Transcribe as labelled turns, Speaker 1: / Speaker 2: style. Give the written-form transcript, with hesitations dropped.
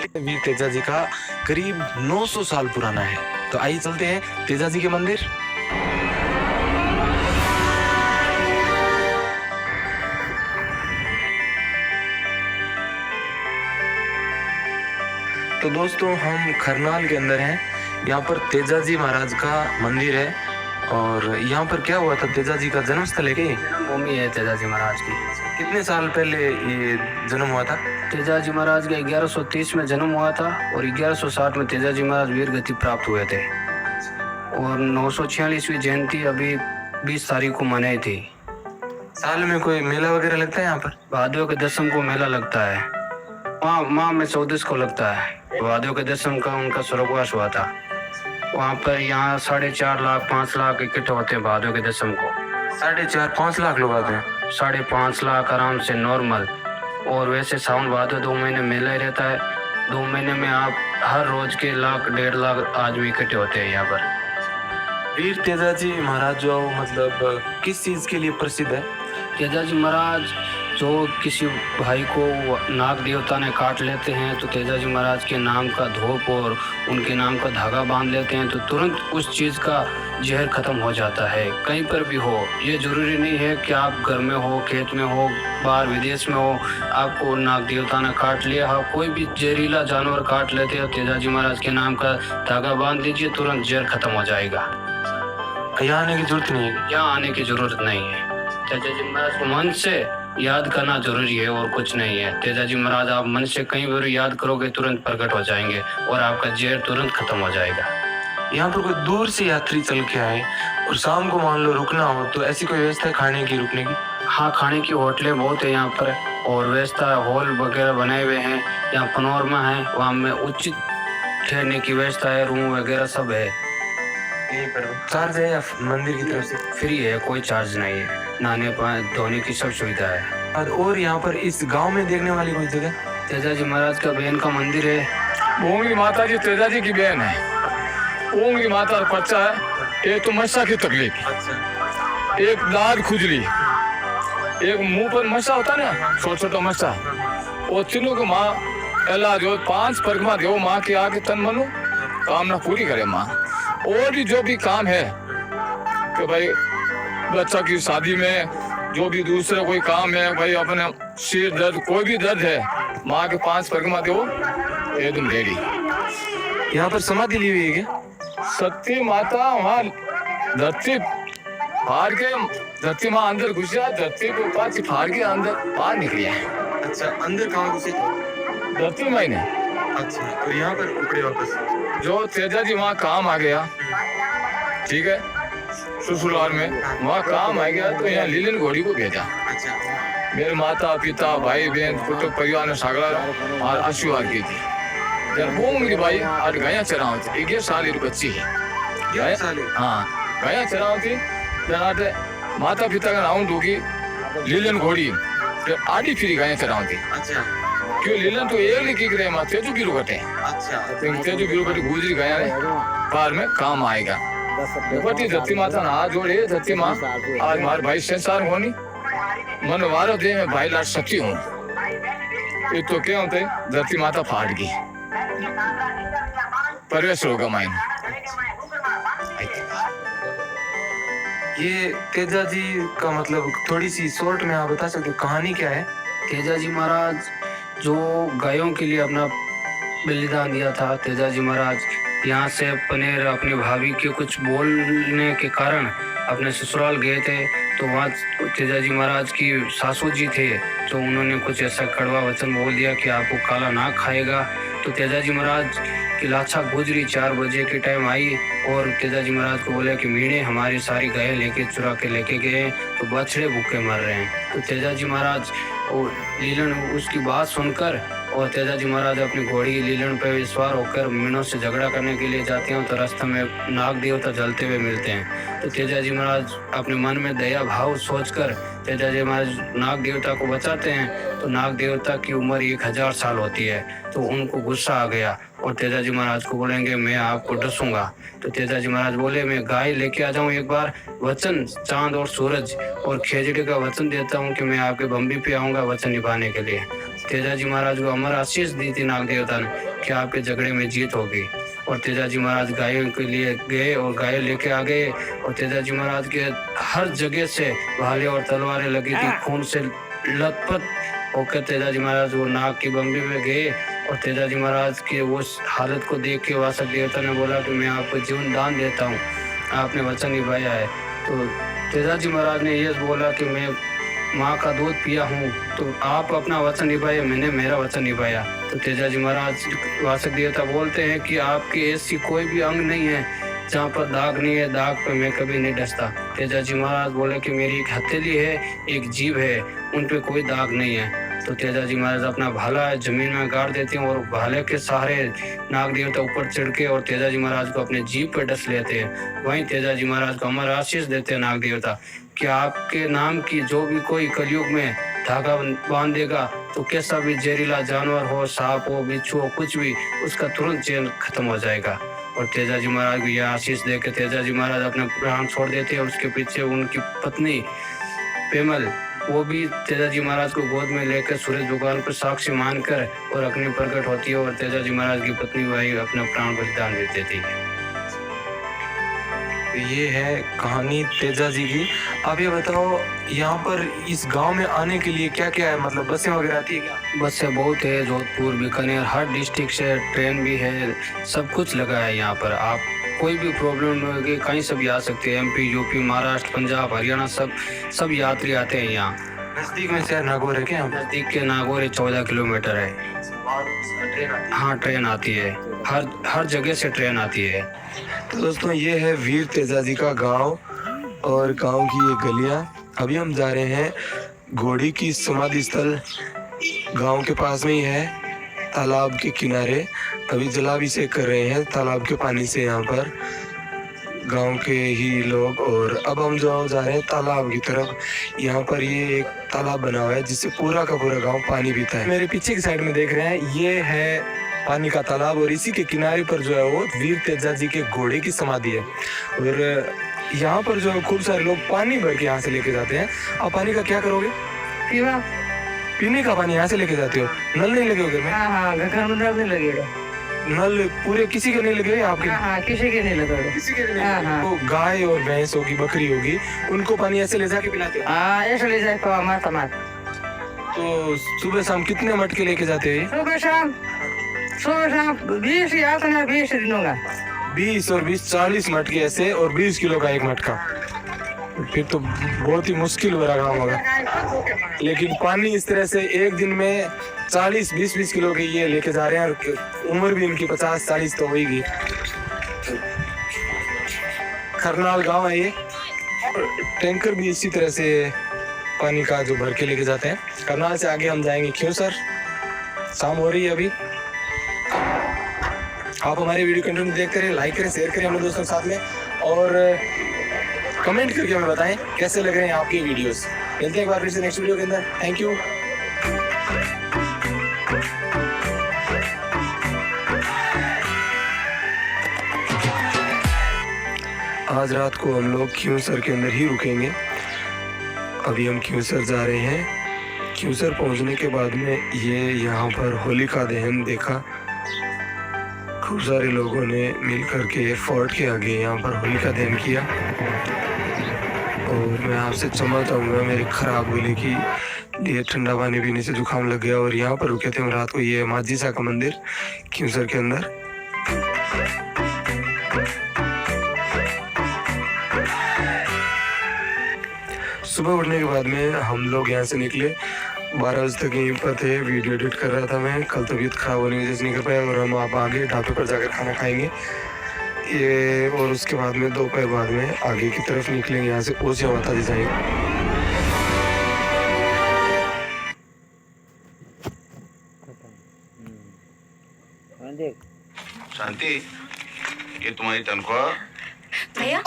Speaker 1: वीर तेजा जी का करीब 900 साल पुराना है। तो आइए चलते हैं तेजा जी के मंदिर। तो दोस्तों हम खरनाल के अंदर हैं। यहाँ पर तेजा जी महाराज का मंदिर है और यहाँ पर क्या हुआ था, तेजा जी का जन्म स्थल है क्या?
Speaker 2: भूमि है तेजा जी महाराज की।
Speaker 1: कितने साल पहले ये जन्म हुआ था?
Speaker 2: तेजा जी महाराज का 1130 में जन्म हुआ था और 1160 में तेजा जी महाराज वीर गति प्राप्त हुए थे और 946वीं जयंती अभी 20 तारीख को मनाई थी।
Speaker 1: साल में कोई मेला वगैरह लगता है यहाँ पर?
Speaker 2: भादों के दसम को मेला लगता है। माह में 14 को लगता है। भादों के दसम का उनका स्वर्गवास हुआ था। वहाँ पर यहाँ 4.5 लाख 5 लाख इकट्ठे होते हैं भादों के दसम को।
Speaker 1: 4.5-5 लाख लोग आते हैं?
Speaker 2: 5.5 लाख आराम से नॉर्मल। और वैसे सावन भादो 2 महीने मेला ही रहता है। 2 महीने में आप हर रोज के 1.5 लाख आदमी इकट्ठे होते हैं यहाँ पर।
Speaker 1: वीर तेजा जी महाराज जो मतलब किस चीज के लिए प्रसिद्ध है?
Speaker 2: तेजा जी महाराज जो किसी भाई को नाग देवता ने काट लेते हैं तो तेजा जी महाराज के नाम का धूप और उनके नाम का धागा बांध लेते हैं तो तुरंत उस चीज़ का जहर खत्म हो जाता है। कहीं पर भी हो, ये जरूरी नहीं है कि आप घर में हो, खेत में हो, बाहर विदेश में हो, आपको नाग देवता ने काट लिया हो, कोई भी जहरीला जानवर काट लेते हो, तेजा जी महाराज के नाम का धागा बांध लीजिए, तुरंत जहर खत्म हो जाएगा।
Speaker 1: यहाँ आने की जरूरत नहीं है?
Speaker 2: यहाँ आने की जरूरत नहीं है। तेजा जी महाराज को मन से याद करना जरूरी है और कुछ नहीं है। तेजा जी महाराज आप मन से कहीं भी याद करोगे तुरंत प्रकट हो जाएंगे और आपका जहर तुरंत खत्म हो जाएगा।
Speaker 1: यहाँ पर कोई दूर से यात्री चल के आए और शाम को मान लो रुकना हो तो ऐसी कोई व्यवस्था है खाने की, रुकने की?
Speaker 2: हाँ, खाने की होटलें बहुत है यहाँ पर और व्यवस्था हॉल वगैरह बनाए हुए हैं। यहाँ पनोरमा है, वहाँ में उचित ठहरने की व्यवस्था है, रूम वगैरह सब है।
Speaker 1: यहीं पर चार्ज है या मंदिर की तरफ से?
Speaker 2: फ्री है, कोई चार्ज नहीं है। नहाने धोने की सब सुविधा है।
Speaker 1: और यहाँ पर इस गांव में देखने वाली कोई जगह?
Speaker 2: तेजा जी महाराज का बहन का मंदिर है।
Speaker 3: ओंगली माता जी तेजा जी की बहन है। ओंगली माता का पर्चा है। एक तो मस्सा की तकलीफ, एक दाद खुजली, एक मुंह पर मस्सा होता ना, छोटा छोटा मस्सा, वो तीनों को माँ अल्लाह जो 5 परिक्रमा देव माँ के आगे तन मनु कामना पूरी करे माँ। और भी जो भी काम है कि भाई बच्चा की शादी में जो भी दूसरा कोई काम है, भाई अपने सिर दर्द कोई भी दर्द है, माँ के 5 परिक्रमा देव एकदम रेडी।
Speaker 1: यहाँ पर समाधि ली हुई है क्या?
Speaker 3: सती माता वहाँ धरती फाड़ के, धरती माँ अंदर घुस जाए, धरती के ऊपर फाड़ के अंदर बाहर निकली है।
Speaker 1: अच्छा, अंदर कहाँ घुसे?
Speaker 3: धरती माई ने।
Speaker 1: अच्छा, और यहाँ पर उपड़े वापस?
Speaker 3: जो तेजा जी वहाँ काम आ गया, ठीक है, ससुराल में वहाँ काम आ गया तो यहाँ लीलन घोड़ी को भेजा।
Speaker 1: अच्छा,
Speaker 3: मेरे माता पिता भाई बहन कुटुंब परिवार ने सगड़ा और आशीर्वाद की थी। जब वो मेरी भाई आज गाया चराव थी, 11 साल की बच्ची है। हाँ, गाया चराव थी। जनाते माता पिता का नाम डूगी लीलन घोड़ी, जब आधी फिरी गाया चराव थी।
Speaker 1: अच्छा,
Speaker 3: क्यों लीलन तो एक लिखी करे माँ तेजू गिरू कटे।
Speaker 1: अच्छा,
Speaker 3: तेजू गिरू कटे गुजरी गया है, पार में काम आएगा। बटी धरती माता ना हाथ जोड़े, धरती माँ आज हमारे भाई संसार होनी मन वारो दे में भाई लाट सकती हूँ। ये तो क्या होता है, धरती माता फाड़ गई, परवेश होगा माइन।
Speaker 1: ये तेजा जी का मतलब थोड़ी सी शॉर्ट में आप बता सकते हो कहानी क्या है?
Speaker 2: तेजा जी महाराज जो गायों के लिए अपना बलिदान दिया था, तेजा जी महाराज यहाँ से अपनी भाभी के कुछ बोलने के कारण अपने ससुराल गए थे तो वहाँ तेजा जी महाराज की सासू जी थे तो उन्होंने कुछ ऐसा कड़वा वचन बोल दिया कि आपको काला नाग खाएगा। तो तेजा जी महाराज की लाछा गुजरी 4 बजे के टाइम आई और तेजा जी महाराज को बोला कि मीणे हमारी सारी गायें लेके चुरा के लेके गए तो बछड़े भूखे मर रहे हैं। तो तेजा जी महाराज और लीलन उसकी बात सुनकर और तेजा जी महाराज अपनी घोड़ी लीलन पर सवार होकर मीणों से झगड़ा करने के लिए जाते हैं तो रास्ते में नाग देवता जलते हुए मिलते हैं। तो तेजा जी महाराज अपने मन में दया भाव सोचकर तेजा जी महाराज नाग देवता को बचाते हैं। तो नाग देवता की उम्र 1000 साल होती है तो उनको गुस्सा आ गया और तेजा जी महाराज को बोलेंगे मैं आपको डसूंगा। तो तेजा जी महाराज बोले मैं गाय लेके आ जाऊं एक बार, वचन चांद और सूरज और खेजड़ी का वचन देता हूं कि मैं आपके बम्बी पे आऊंगा वचन निभाने के लिए। तेजा जी महाराज को अमर आशीष दी थी नाग देवता ने कि आपके झगड़े में जीत होगी। और तेजाजी महाराज गायों के लिए गए और गाय लेके आ गए और तेजाजी महाराज के हर जगह से भाले और तलवारें लगी थी, खून से लथपथ होकर तेजाजी महाराज वो नाग की बम्बी में गए। और तेजाजी महाराज के वो हालत को देख के वासक देवता ने बोला कि मैं आपको जीवन दान देता हूँ, आपने वचन निभाया है। तो तेजाजी महाराज ने ये बोला कि मैं माँ का दूध पिया हूँ, तो आप अपना वचन निभाए, मैंने मेरा वचन निभाया। तो तेजाजी महाराज वासक देवता बोलते हैं कि आपकी ऐसी कोई भी अंग नहीं है जहाँ पर दाग नहीं है, दाग पे मैं कभी नहीं डसता। तेजाजी महाराज बोले कि मेरी एक हथेली है, एक जीभ है, उन पे कोई दाग नहीं है। तो तेजाजी महाराज अपना भाला जमीन में गाड़ देते हैं और भाले के सहारे नाग देवता ऊपर चढ़ के और तेजाजी महाराज को अपने जीभ पे डस लेते हैं। वहीं तेजाजी महाराज को अमर आशीष देते हैं नाग देवता कि आपके नाम की जो भी कोई कलयुग में धागा बांध देगा तो कैसा भी जहरीला जानवर हो, सांप हो, बिच्छू हो, कुछ भी, उसका तुरंत चैन खत्म हो जाएगा। और तेजाजी महाराज को यह आशीष देकर तेजाजी महाराज अपने प्राण छोड़ देते हैं। उसके पीछे उनकी पत्नी पेमल, वो भी तेजाजी महाराज को गोद में लेकर सूरज भगवान को साक्षी मानकर और अग्नि प्रकट होती है और तेजाजी महाराज की पत्नी भाई अपना प्राण बलिदान दे देती है।
Speaker 1: ये है कहानी तेजाजी की। अब ये बताओ, यहाँ पर इस गांव में आने के लिए क्या क्या है, मतलब बसें वगैरह आती है क्या?
Speaker 2: बसें बहुत है, जोधपुर, बीकानेर, हर डिस्ट्रिक्ट से ट्रेन भी है, सब कुछ लगा है यहाँ पर। आप कोई भी प्रॉब्लम होगी कहीं से भी आ सकते हैं। MP, UP, महाराष्ट्र, पंजाब, हरियाणा, सब यात्री आते हैं यहाँ।
Speaker 1: नजदीक में शहर नागौर है क्या?
Speaker 2: नजदीक के नागौर 14 किलोमीटर है। हाँ, ट्रेन आती है, हर जगह से ट्रेन आती है।
Speaker 1: तो दोस्तों, ये है वीर तेजाजी का गांव और गांव की ये गलियां। अभी हम जा रहे हैं घोड़ी की समाधि स्थल, गांव के पास में ही है, तालाब के किनारे। अभी जलाभिषेक कर रहे हैं तालाब के पानी से यहाँ पर गांव के ही लोग। और अब हम जो जा रहे हैं तालाब की तरफ। यहाँ पर ये एक तालाब बना हुआ है जिससे पूरा का पूरा गांव पानी पीता है। मेरे पीछे की साइड में देख रहे हैं, ये है पानी का तालाब और इसी के किनारे पर जो है वो वीर तेजाजी के घोड़े की समाधि है। और यहाँ पर जो है खूब सारे लोग पानी भर के यहाँ से लेके जाते हैं। आप पानी का क्या करोगे? पीने का पानी यहाँ से लेके जाते हो? नल नहीं लगे हो घर में?
Speaker 4: हाँ, घर में नल नहीं लगेगा।
Speaker 1: नल पूरे किसी के नहीं लगे आपके?
Speaker 4: हाँ, किसी के नहीं लगा।
Speaker 1: किसी के नहीं?
Speaker 4: हाँ।
Speaker 1: तो गाय और भैंस होगी, बकरी होगी, उनको पानी ऐसे ले जाके पिलाते हो?
Speaker 4: हाँ, ऐसे ले जाए मार।
Speaker 1: तो सुबह शाम कितने मटके लेके जाते हैं?
Speaker 4: सुबह शाम 20 या 20 दिनों का।
Speaker 1: 20 और 20 40 मटके ऐसे, और 20 किलो का एक मटका। फिर तो बहुत ही मुश्किल भरा काम होगा। लेकिन पानी इस तरह से एक दिन में 20 किलो के ये लेके जा रहे हैं और उम्र भी इनकी 50-40 तो होगी। खरनाल गांव है ये। टैंकर भी इसी तरह से पानी का जो भर के लेके जाते हैं। करनाल से आगे हम जाएंगे क्योंसर। शाम हो रही है अभी। आप हमारे वीडियो कंटेंट देखते रहे, लाइक करें, शेयर करें अपने दोस्तों के साथ में, और कमेंट करके हमें बताएं कैसे लग रहे हैं आपके वीडियोस। मिलते हैं एक बार फिर से नेक्स्ट वीडियो के अंदर। Thank you. आज रात को हम लोग क्योंसर के अंदर ही रुकेंगे। अभी हम क्योंसर जा रहे हैं। क्योंसर पहुंचने के बाद में ये यहाँ पर होलिका दहन देखा। खूब सारे लोगों ने मिल करके फोर्ट के आगे यहाँ पर होलिका दहन किया। और मैं आपसे क्षमा चाहूँगा मेरे खराब गले की लिए, ठंडा पानी पीने से जुकाम लग गया। और यहाँ पर रुके थे हम रात को। ये माजीसा का मंदिर क्योंसर के अंदर। सुबह उठने के बाद में हम लोग यहाँ से निकले। 12 बजे तक यहीं पर थे। वीडियो एडिट कर रहा था मैं। कल तबीयत खराब होने की वजह से नहीं कर पाया। और हम आप आगे ढाबे पर जाकर खाना खाएंगे ये। और उसके बाद में दोपहर बाद में आगे की तरफ निकलेंगे यहाँ से, ओसिया माता जी जाएंगे।
Speaker 5: शांति, ये तुम्हारी तनख्वाह।
Speaker 6: भैया